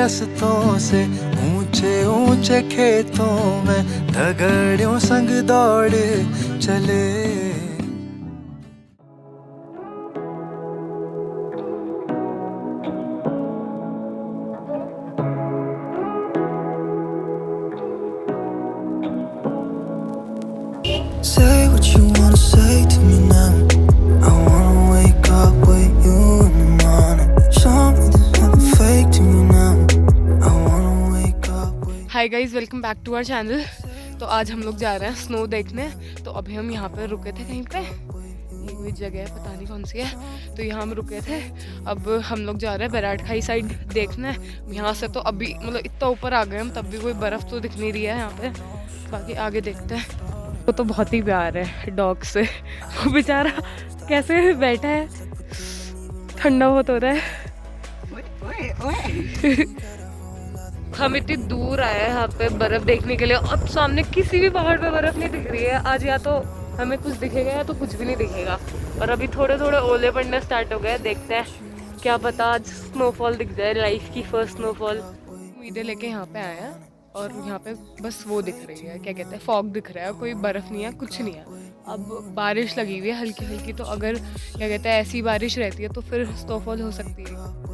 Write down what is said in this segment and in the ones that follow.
रस्तों से, ऊंचे ऊंचे खेतों में दगड़ियों संग दौड़ चले। Say what you wanna say to me now. I wanna wake up with you in the morning. Show me there's nothing fake to me now. I wanna wake up with. Hi guys, welcome back to our channel. तो आज हम लोग जा रहे हैं snow देखने। तो अभी हम यहाँ पे रुके थे कहीं पे, ये कोई जगह है पता नहीं कौन सी है, तो यहाँ हम रुके थे। अब हम लोग जा रहे हैं बैराट खाई साइड देखने। यहाँ से तो अभी मतलब इतना ऊपर आ गए हम, तब भी कोई बर्फ़ तो दिख नहीं रही है यहाँ पे। बाकी आगे देखते हैं। वो तो बहुत ही प्यार है डॉग से, वो बेचारा कैसे बैठा है, ठंडा बहुत हो रहा है। हम इतनी दूर आए हैं यहाँ पे बर्फ देखने के लिए, अब सामने किसी भी पहाड़ पे बर्फ नहीं दिख रही है। आज या तो हमें कुछ दिखेगा या तो कुछ भी नहीं दिखेगा। और अभी थोड़े थोड़े ओले पड़ने स्टार्ट हो गए, देखते हैं क्या पता आज स्नोफॉल दिख जाए, लाइफ की फर्स्ट स्नोफॉल। उम्मीदें लेके यहाँ पे आए हैं और यहाँ पे बस वो दिख रही है, क्या कहते हैं, फॉग दिख रहा है, कोई बर्फ नहीं है, कुछ नहीं है। अब बारिश लगी हुई है हल्की हल्की, तो अगर क्या कहते हैं ऐसी बारिश रहती है तो फिर स्नोफॉल हो सकती है।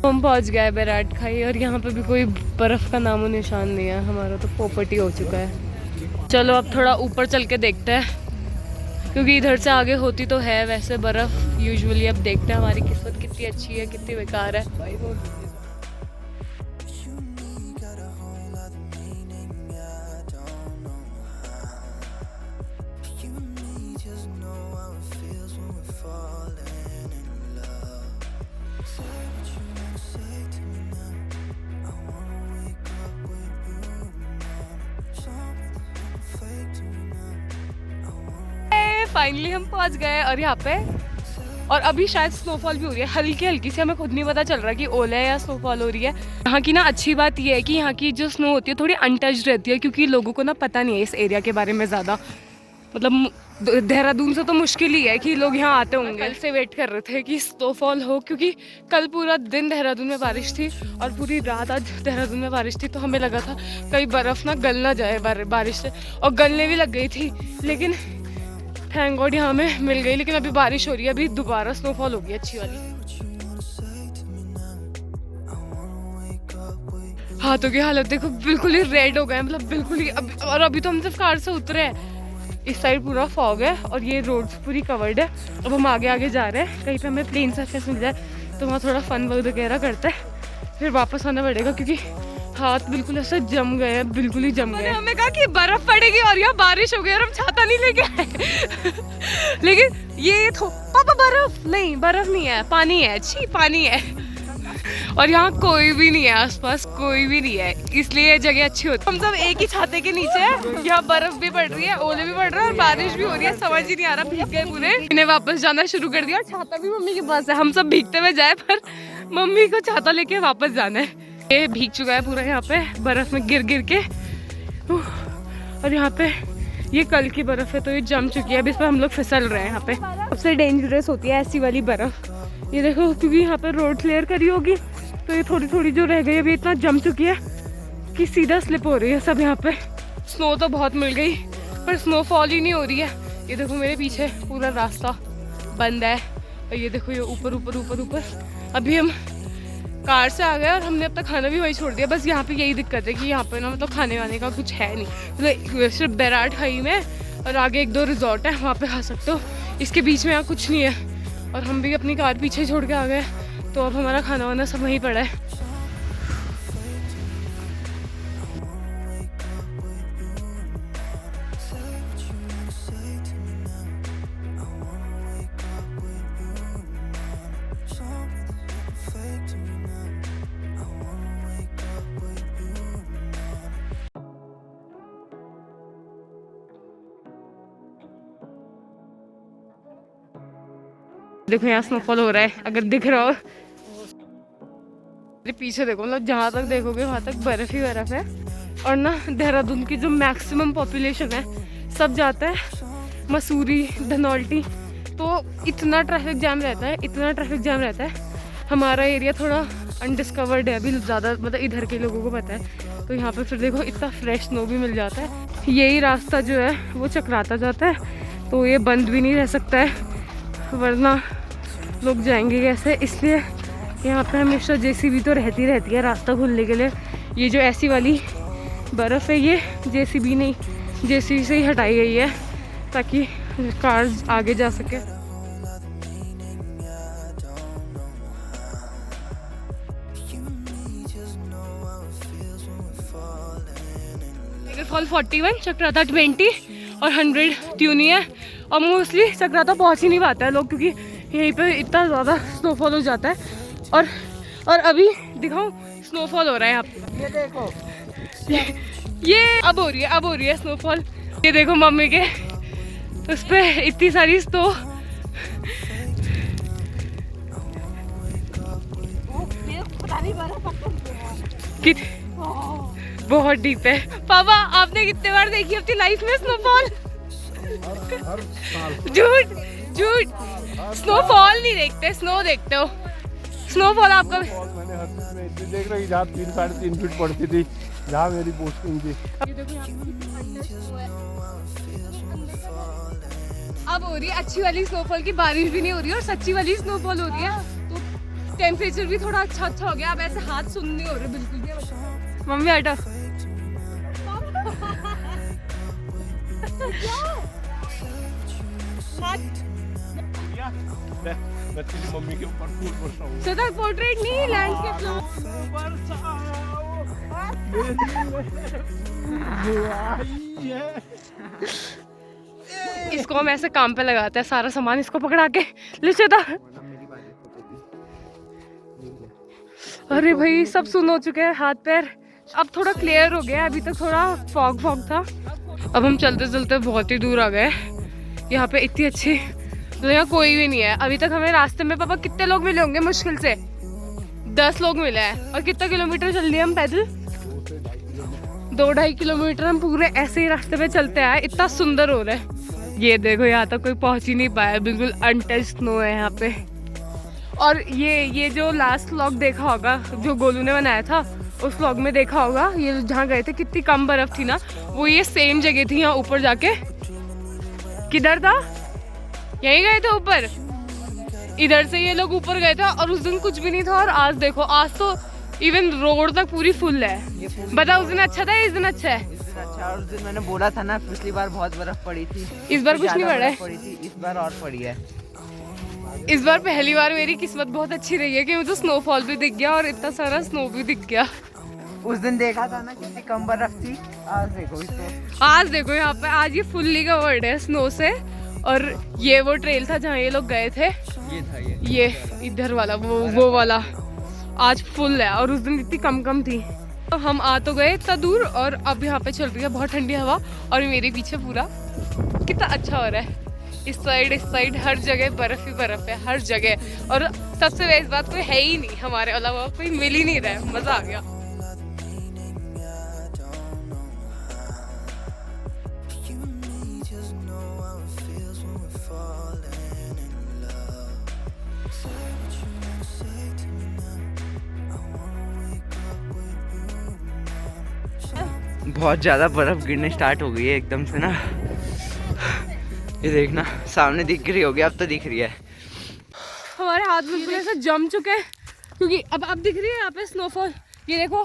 हम पहुंच गए बैराट खाई और यहाँ पे भी कोई बर्फ का नामो निशान नहीं है। हमारा तो पोपटी हो चुका है। चलो अब थोड़ा ऊपर चल के देखते हैं, क्योंकि इधर से आगे होती तो है वैसे बर्फ यूजुअली। अब देखते हैं हमारी किस्मत कितनी अच्छी है कितनी बेकार है। फाइनली हम पहुंच गए और यहाँ पे, और अभी शायद स्नोफॉल भी हो रही है हल्की हल्की सी, हमें खुद नहीं पता चल रहा कि ओले है या स्नोफॉल हो रही है। यहाँ की ना अच्छी बात यह है कि यहाँ की जो स्नो होती है थोड़ी अनटच्ड रहती है, क्योंकि लोगों को ना पता नहीं है इस एरिया के बारे में ज़्यादा। मतलब देहरादून से तो मुश्किल ही है कि लोग यहाँ आते होंगे। कल से वेट कर रहे थे कि स्नोफॉल हो, क्योंकि कल पूरा दिन देहरादून में बारिश थी और पूरी रात आज देहरादून में बारिश थी। तो हमें लगा था कहीं बर्फ़ ना गल ना जाए बारिश से, और गलने भी लग गई थी, लेकिन थैंक गॉड यहाँ में मिल गई। लेकिन अभी बारिश हो रही है, अभी दोबारा स्नोफॉल होगी अच्छी वाली। हाथों की हालत देखो, बिल्कुल ही रेड हो गए, मतलब बिल्कुल ही। और अभी तो हम सिर्फ कार से उतरे हैं। इस साइड पूरा फॉग है और ये रोड पूरी कवर्ड है। अब हम आगे आगे जा रहे हैं, कहीं पे हमें प्लेन सरफेस मिल जाए तो वहाँ थोड़ा फन वगैरह करते हैं, फिर वापस आना पड़ेगा, क्योंकि हाथ बिल्कुल ऐसे जम गए हैं, बिल्कुल ही जम गए। हमें कहा कि बर्फ पड़ेगी और यहाँ बारिश हो गई और हम छाता नहीं लेके आए। लेकिन ये तो पापा बर्फ नहीं है, पानी है, अच्छी पानी है। और यहाँ कोई भी नहीं है आसपास, कोई भी नहीं है, इसलिए ये जगह अच्छी होती है। हम सब एक ही छाते के नीचे हैं, यहाँ बर्फ भी पड़ रही है, ओले भी पड़ रहे हैं और बारिश भी हो रही है, समझ ही नहीं आ रहा। भीग गए पूरे, इन्हें वापस जाना शुरू कर दिया। छाता भी मम्मी के पास है, हम सब भीगते हुए जाए, पर मम्मी को छाता लेके वापस जाना है। ये भीग चुका है पूरा यहाँ पे बर्फ में गिर गिर के। और यहाँ पे ये कल की बर्फ है तो ये जम चुकी है, अब इस पर हम लोग फिसल रहे हैं। यहाँ पे सबसे डेंजरस होती है ऐसी वाली बर्फ, ये देखो, क्योंकि यहाँ पे रोड क्लियर करी होगी तो ये थोड़ी थोड़ी जो रह गई अभी इतना जम चुकी है कि सीधा स्लिप हो रही है सब। यहाँ पे स्नो तो बहुत मिल गई पर स्नोफॉल ही नहीं हो रही है। ये देखो मेरे पीछे पूरा रास्ता बंद है, और ये देखो ये ऊपर ऊपर ऊपर ऊपर। अभी हम कार से आ गए और हमने अब तक खाना भी वही छोड़ दिया। बस यहाँ पे यही दिक्कत है कि यहाँ पे ना मतलब खाने वाने का कुछ है नहीं, मतलब सिर्फ बैराट खाई में और आगे एक दो रिजॉर्ट है, वहाँ पे खा सकते हो। इसके बीच में यहाँ कुछ नहीं है, और हम भी अपनी कार पीछे छोड़ के आ गए, तो अब हमारा खाना वाना सब वहीं पड़ा है। देखो यहाँ स्नोफॉल हो रहा है, अगर दिख रहा हो। पीछे देखो, मतलब जहाँ तक देखोगे वहाँ तक बर्फ ही बर्फ है। और ना देहरादून की जो मैक्सिमम पॉपुलेशन है सब जाता है मसूरी, धनौल्टी, तो इतना ट्रैफिक जाम रहता है, इतना ट्रैफिक जाम रहता है हमारा एरिया थोड़ा अनडिस्कवर्ड है अभी ज़्यादा, मतलब इधर के लोगों को पता है। तो यहाँ पे फिर देखो इतना फ्रेश स्नो भी मिल जाता है। यही रास्ता जो है वो चकराता जाता है, तो ये बंद भी नहीं रह सकता है, वरना लोग जाएंगे कैसे। इसलिए यहाँ पे हमेशा जेसीबी तो रहती है रास्ता खोलने के लिए। ये जो ऐसी वाली बर्फ़ है ये जेसीबी नहीं, जेसीबी से ही हटाई गई है ताकि कार्स आगे जा सके। फॉल 41, चक्राता 20 और 100 ट्यूनी है। और मोस्टली चक्राता पहुंच ही नहीं पाता है लोग, क्योंकि यहीं पे इतना ज़्यादा स्नोफॉल हो जाता है। और अभी दिखाऊं स्नोफॉल हो रहा है यहाँ पे, ये देखो, ये अब हो रही है स्नोफॉल। ये देखो मम्मी के उस पे इतनी सारी स्नो। बहुत डीप है। पापा आपने कितने बार देखी अपनी लाइफ में स्नोफॉल? झूठ, स्नोफॉल नहीं देखते, स्नो देखते हो। स्नोफॉल आपका मैंने हर चीज में देख रही, जहाँ 3-3.5 फीट पड़ती थी, जहाँ मेरी पोस्टिंग थी। अब हो रही है अच्छी वाली स्नोफॉल की, बारिश भी नहीं हो रही है और सच्ची वाली स्नोफॉल हो रही है, तो टेम्परेचर भी थोड़ा अच्छा हो गया। अब ऐसे हाथ सुन नहीं हो रहे बिल्कुल भी। मम्मी हटा। मैं तेरी मम्मी के ऊपर फूल बरसा हूँ। सदर पोर्ट्रेट नहीं, लैंडस्केप लो। इसको हम ऐसे काम पे लगाते हैं, सारा सामान इसको पकड़ा के ले चला। अरे भाई सब सुन हो चुके हैं, हाथ पैर अब थोड़ा क्लियर हो गया। अभी तक थोड़ा फॉग था। अब हम चलते चलते बहुत ही दूर आ गए। यहाँ पे इतनी अच्छी जगह कोई भी नहीं है। अभी तक हमें रास्ते में पापा कितने लोग मिले होंगे? मुश्किल से 10 लोग मिले हैं। और कितना किलोमीटर चल लिए हम पैदल? 2-2.5 किलोमीटर हम पूरे ऐसे ही रास्ते पे चलते आए। इतना सुंदर हो रहा है। ये देखो यहाँ तक कोई पहुँच ही नहीं पाया, बिल्कुल अनटच्ड स्नो है यहाँ पे। और ये जो लास्ट व्लॉग देखा होगा जो गोलू ने बनाया था, उस व्लॉग में देखा होगा, ये जहाँ गए थे कितनी कम बर्फ थी ना, वो ये सेम जगह थी। यहाँ ऊपर जाके किधर था? यहीं गए थे ऊपर, इधर से ये लोग ऊपर गए थे। और उस दिन कुछ भी नहीं था, और आज देखो, आज तो इवन रोड तक पूरी फुल है। बता उस दिन अच्छा था, इस दिन अच्छा है? अच्छा, और उस दिन मैंने बोला था ना पिछली बार बहुत बर्फ पड़ी थी, इस बार कुछ नहीं पड़ा है। पड़ी थी, इस बार और पड़ी है। इस बार पहली बार मेरी किस्मत बहुत अच्छी रही है कि मुझे स्नोफॉल भी दिख गया और इतना सारा स्नो भी दिख गया। उस दिन देखा था ना कितनी कम बर्फ थी, आज देखो इसको। आज देखो यहाँ पे, आज ये फुल्ली कवर्ड है स्नो से। और ये वो ट्रेल था जहाँ ये लोग गए थे, ये था ये इधर वाला, वो वाला आज फुल है। और उस दिन इतनी कम थी। तो हम आ तो गए इतना दूर, और अब यहाँ पे चल रही है बहुत ठंडी हवा। और मेरे पीछे पूरा कितना अच्छा हो रहा है। इस साइड हर जगह बर्फ ही बर्फ है, हर जगह। और सबसे बेस्ट बात, कोई है ही नहीं हमारे अलावा, कोई मिल ही नहीं रहा है। मजा आ गया। बहुत ज़्यादा बर्फ गिरने स्टार्ट हो गई है एकदम से ना। ये देखना सामने दिख रही होगी, अब तो दिख रही है। हमारे हाथ बिल्कुल ऐसे जम चुके हैं, क्योंकि अब दिख रही है यहाँ पे स्नोफॉल। ये देखो,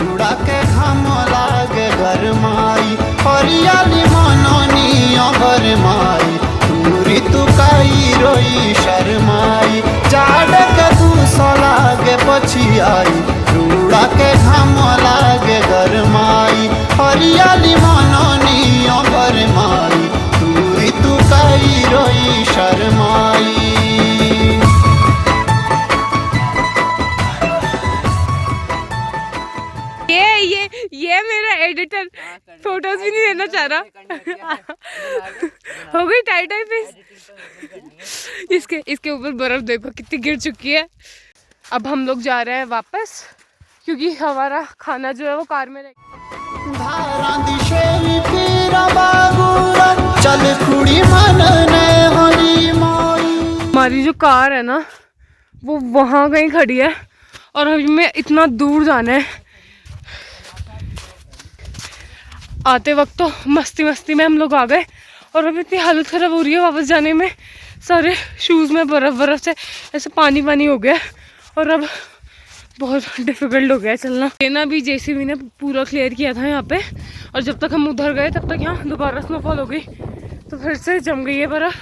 उड़ा के घाम लागे गरमाई, हरियाली मननी गरमाई, दूरी तू काई रोई शर्माई, जाड़ के दूसरा लागे पछियाई, उड़ा के घाम लागे गरमाई, हरियाली मननी गरमाई, दूरी तू काई रोई शर्माई। ये मेरा एडिटर फोटोज भी नहीं लेना चाह रहा। हो गई टाइट इसके ऊपर बर्फ देखो कितनी गिर चुकी है। अब हम लोग जा रहे हैं वापस, क्योंकि हमारा खाना जो है वो कार में चल कुड़ी मनने हरी माई। हमारी जो कार है ना वो वहाँ कहीं खड़ी है और हमें इतना दूर जाना है। आते वक्त तो मस्ती मस्ती में हम लोग आ गए और अब इतनी हालत ख़राब हो रही है वापस जाने में। सारे शूज़ में बर्फ़ से ऐसे पानी पानी हो गया और अब बहुत डिफ़िकल्ट हो गया है चलना। ये ना भी जेसीबी ने पूरा क्लियर किया था यहाँ पे और जब तक हम उधर गए तब तक यहाँ दोबारा स्नोफॉल हो गई तो फिर से जम गई है बर्फ़।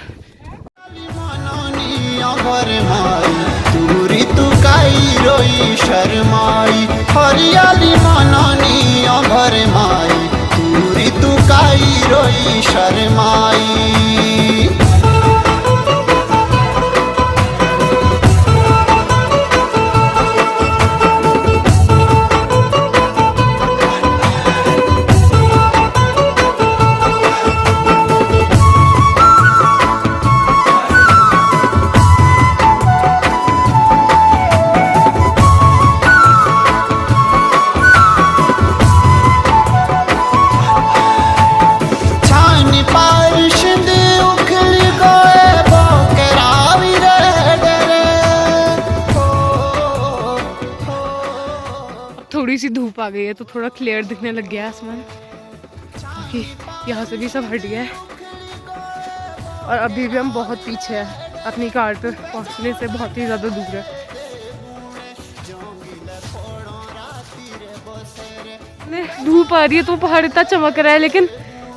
दूरी तू काई रोई शर्माई हरियाली मननी घर माई दूरी तू काई रोई शर्माई। थोड़ी सी धूप आ गई है तो थोड़ा क्लियर दिखने लग गया है आसमान, कि यहाँ से भी सब हट गया है और अभी भी हम बहुत पीछे हैं, अपनी कार पे पहुँचने से बहुत ही ज़्यादा दूर है। धूप आ रही है तो पहाड़ इतना चमक रहा है लेकिन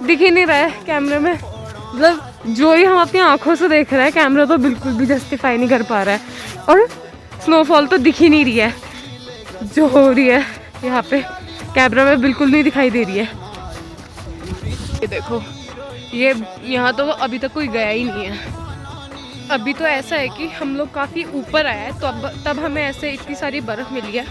दिख ही नहीं रहा है कैमरे में। मतलब जो ही हम अपनी आंखों से देख रहे हैं कैमरा तो बिल्कुल भी जस्टिफाई नहीं कर पा रहा है और स्नोफॉल तो दिख ही नहीं रही है जो हो रही है यहाँ पे, कैमरा में बिल्कुल नहीं दिखाई दे रही है। ये देखो ये यहाँ तो अभी तक कोई गया ही नहीं है। अभी तो ऐसा है कि हम लोग काफ़ी ऊपर आए हैं तो तब हमें ऐसे इतनी सारी बर्फ़ मिली है।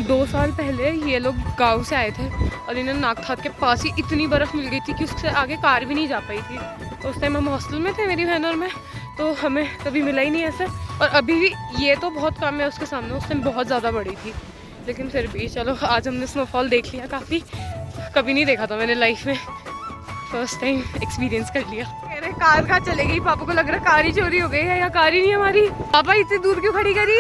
2 साल पहले ये लोग गांव से आए थे और इन्हें नागठाट के पास ही इतनी बर्फ़ मिल गई थी कि उससे आगे कार भी नहीं जा पाई थी। तो उस टाइम हम हॉस्टल में थे मेरी बहन और मैं, तो हमें कभी मिला ही नहीं ऐसे। और अभी भी ये तो बहुत कम है उसके सामने, उस टाइम बहुत ज़्यादा बड़ी थी लेकिन फिर भी चलो आज हमने स्नोफॉल देख लिया काफ़ी। कभी नहीं देखा था मैंने लाइफ में, फर्स्ट टाइम एक्सपीरियंस कर लिया। अरे कार कहाँ चले गई, पापा को लग रहा है कार ही चोरी हो गई है या कार ही नहीं हमारी। पापा इतनी दूर क्यों खड़ी करी?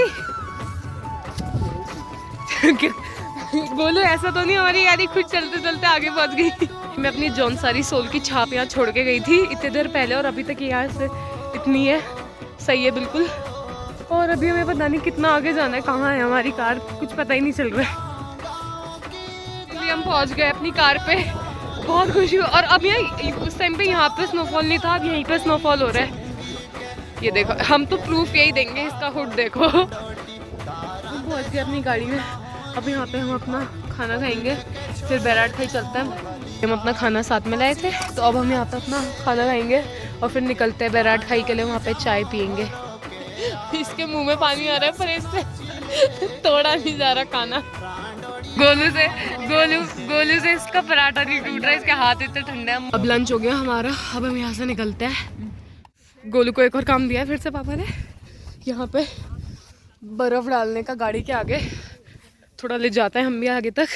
बोलो ऐसा तो नहीं हमारी गाड़ी खुद चलते चलते आगे पहुंच गई। मैं अपनी जॉन सारी सोल की छाप यहाँ छोड़ के गई थी इतनी देर पहले और अभी तक यहाँ से इतनी है, सही है बिल्कुल। और अभी हमें पता नहीं कितना आगे जाना है, कहाँ है हमारी कार कुछ पता ही नहीं चल रहा है। अभी हम पहुँच गए अपनी कार पे, बहुत खुशी हुई। और अब यहाँ उस टाइम पे यहाँ पे स्नोफॉल नहीं था, अब यहीं पे स्नोफॉल हो रहा है। ये देखो हम तो प्रूफ यही देंगे, इसका हुड देखो। हम पहुँच गए अपनी गाड़ी में, अब यहाँ पे हम अपना खाना खाएंगे फिर बैराट खाई चलते हैं। हम अपना खाना साथ में लाए थे तो अब हम यहाँ पे अपना खाना खाएंगे और फिर निकलते हैं बैराट खाई के लिए, वहाँ पे चाय पियेंगे। इसके मुंह में पानी आ रहा है पर इससे तोड़ा नहीं जा रहा खाना। गोलू से इसका पराठा नहीं टूट रहा है, इसके हाथ इतने ठंडे हैं। अब लंच हो गया हमारा, अब हम यहाँ से निकलते हैं। गोलू को एक और काम दिया है फिर से पापा ने, यहाँ पे बर्फ़ डालने का गाड़ी के आगे, थोड़ा ले जाता है हम भी आगे तक।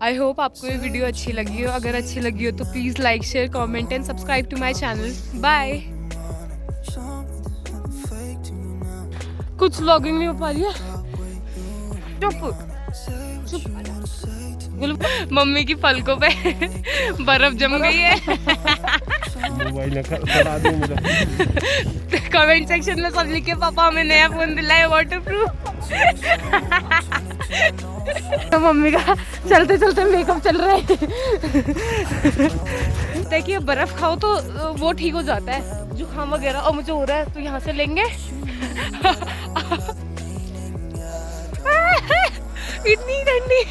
आई होप आपको ये वीडियो अच्छी लगी हो। अगर अच्छी लगी हो तो please like share comment and subscribe to my channel. Bye. कुछ व्लॉगिंग नहीं हो पा रही है, चुप। मम्मी की पलकों पे बर्फ जम गई है। कमेंट सेक्शन में सब लिखे पापा हमें नया फोन दिलाए वाटरप्रूफ। तो मम्मी का चलते चलते मेकअप चल रहा है। देखिए बर्फ खाओ तो वो ठीक हो जाता है, जुकाम वगैरह। और मुझे हो रहा है तो यहाँ से लेंगे। इतनी ठंडी